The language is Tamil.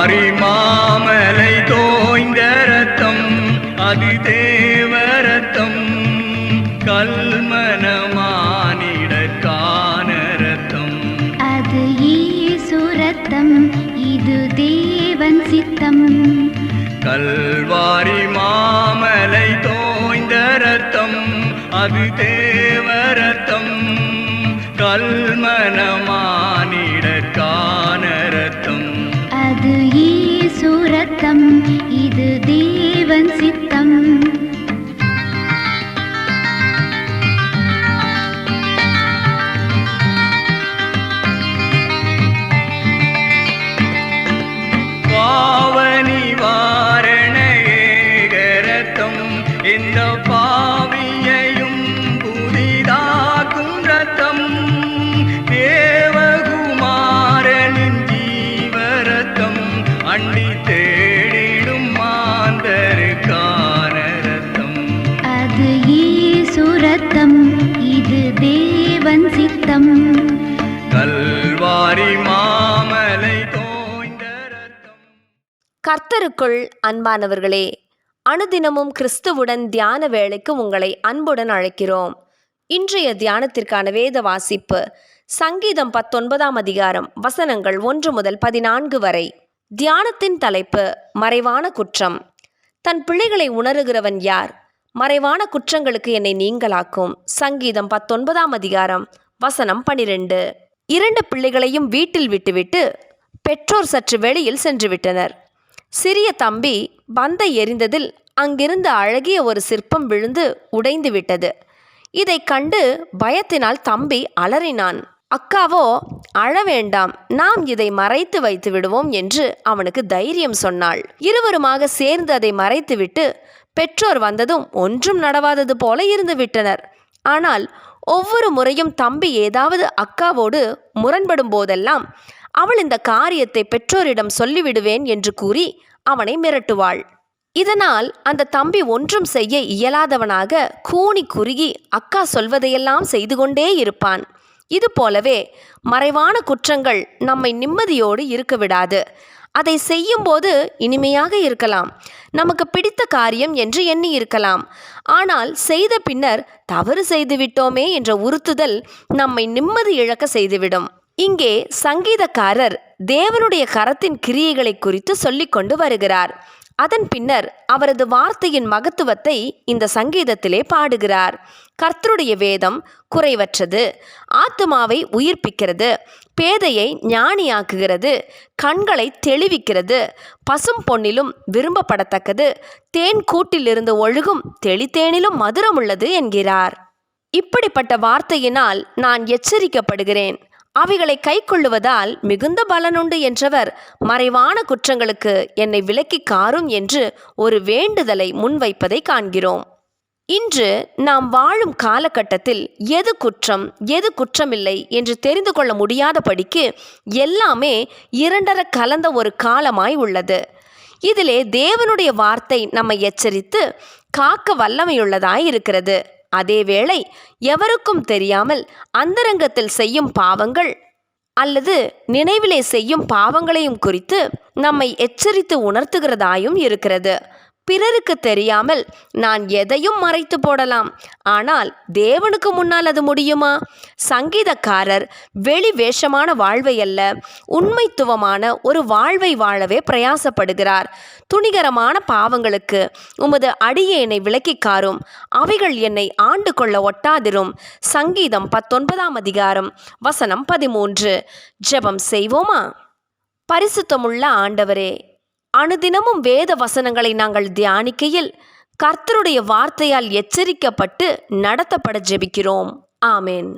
கல்வாரி மாமலை தோய்ந்த ரத்தம் அது தேவ ரத்தம், கல்மனமானிடற்கான ரத்தம் அது இயேசு ரத்தம், இது தேவன் சித்தம். கல்வாரி மாமலை தோய்ந்த ரத்தம் அது தேவ ரத்தம், கல்மனமானிடற்கான ரத்தம் அது இயேசு ரத்தம், இது தேவன் சித்தம். பாவநிவாரண ஏக ரத்தம், இந்த பாவியையும் புதிதாக்கும் ரத்தம், தேவகுமாரனின் ஜீவரத்தம், அண்டி தேடிடும் மாந்தருக்கான ரத்தம். அது இயேசு ரத்தம், இது தேவன் சித்தம். கல்வாரி மாமலை தோய்ந்த ரத்தம். கர்த்தருக்குள் அன்பானவர்களே, அனுதினமும் கிறிஸ்துவுடன் தியான வேளைக்கு உங்களை அன்புடன் அழைக்கிறோம். இன்றைய தியானத்திற்கான வேத வாசிப்பு சங்கீதம் 19 அதிகாரம் வசனங்கள் 1 முதல் 14 வரை. தியானத்தின் தலைப்பு மறைவான குற்றம். தன் பிள்ளைகளை உணருகிறவன் யார்? மறைவான குற்றங்களுக்கு என்னை நீங்களாக்கும். சங்கீதம் 19 அதிகாரம் வசனம் 12. 2 பிள்ளைகளையும் வீட்டில் விட்டுவிட்டு பெற்றோர் சற்று வெளியில் சென்று விட்டனர். சிறிய தம்பி பந்தை எறிந்ததில் அங்கிருந்த அழகிய ஒரு சிற்பம் விழுந்து உடைந்து விட்டது. இதை கண்டு பயத்தினால் தம்பி அலறினான். அக்காவோ, அழ வேண்டாம், நாம் இதை மறைத்து வைத்து விடுவோம் என்று அவனுக்கு தைரியம் சொன்னாள். இருவருமாக சேர்ந்து அதை மறைத்துவிட்டு பெற்றோர் வந்ததும் ஒன்றும் நடவாதது போல இருந்து விட்டனர். ஆனால் ஒவ்வொரு முறையும் தம்பி ஏதாவது அக்காவோடு முரண்படும் போதெல்லாம் அவள் இந்த காரியத்தை பெற்றோரிடம் சொல்லிவிடுவேன் என்று கூறி அவனை மிரட்டுவாள். இதனால் அந்த தம்பி ஒன்றும் செய்ய இயலாதவனாக கூனி குறுகி அக்கா சொல்வதையெல்லாம் செய்து கொண்டே இருப்பான். இது போலவே மறைவான குற்றங்கள் நம்மை நிம்மதியோடு இருக்க விடாது. அதை செய்யும்போது இனிமையாக இருக்கலாம், நமக்கு பிடித்த காரியம் என்று எண்ணி இருக்கலாம். ஆனால் செய்த பின்னர் தவறு செய்துவிட்டோமே என்ற உறுத்துதல் நம்மை நிம்மதி இழக்க செய்துவிடும். இங்கே சங்கீதக்காரர் தேவனுடைய கரத்தின் கிரியைகளை குறித்து சொல்லிக்கொண்டு வருகிறார். அதன் பின்னர் அவரது வார்த்தையின் மகத்துவத்தை இந்த சங்கீதத்திலே பாடுகிறார். கர்த்தருடைய வேதம் குறைவற்றது, ஆத்துமாவை உயிர்ப்பிக்கிறது, பேதையை ஞானியாக்குகிறது, கண்களை தெளிவிக்கிறது, பசும் பொன்னிலும் விரும்பப்படத்தக்கது, தேன் கூட்டிலிருந்து ஒழுகும் தெளித்தேனிலும் மதுரமுள்ளது என்கிறார். இப்படிப்பட்ட வார்த்தையினால் நான் எச்சரிக்கப்படுகிறேன். அவைகளை கைக்கொள்ளுவதால் மிகுந்த பலனுண்டு என்றவர் மறைவான குற்றங்களுக்கு என்னை விலக்கி காரும் என்று ஒரு வேண்டுதலை முன்வைப்பதை காண்கிறோம். இன்று நாம் வாழும் காலகட்டத்தில் எது குற்றம் எது குற்றமில்லை என்று தெரிந்து கொள்ள முடியாதபடிக்கு எல்லாமே இரண்டர கலந்த ஒரு காலமாய் உள்ளது. இதிலே தேவனுடைய வார்த்தை நம்மை எச்சரித்து காக்க வல்லமையுள்ளதாய் இருக்கிறது. அதேவேளை எவருக்கும் தெரியாமல் அந்தரங்கத்தில் செய்யும் பாவங்கள் அல்லது நினைவிலே செய்யும் பாவங்களையும் குறித்து நம்மை எச்சரித்து உணர்த்துகிறதாயும் இருக்கிறது. பிறருக்கு தெரியாமல் நான் எதையும் மறைத்து போடலாம், ஆனால் தேவனுக்கு முன்னால் அது முடியுமா? சங்கீதக்காரர் வெளி வேஷமான வாழ்வை அல்ல, உண்மைத்துவமான ஒரு வாழ்வை வாழவே பிரயாசப்படுகிறார். துணிகரமான பாவங்களுக்கு உமது அடியேனை விலக்கிக் காரும், அவைகள் என்னை ஆண்டு கொள்ள ஒட்டாதிரும். சங்கீதம் 19 அதிகாரம் வசனம் 13. ஜெபம் செய்வோமா? பரிசுத்தமுள்ள ஆண்டவரே, அனுதினமும் வேத வசனங்களை நாங்கள் தியானிக்கையில் கர்த்தருடைய வார்த்தையால் எச்சரிக்கப்பட்டு நடத்தப்பட ஜெபிக்கிறோம். ஆமேன்.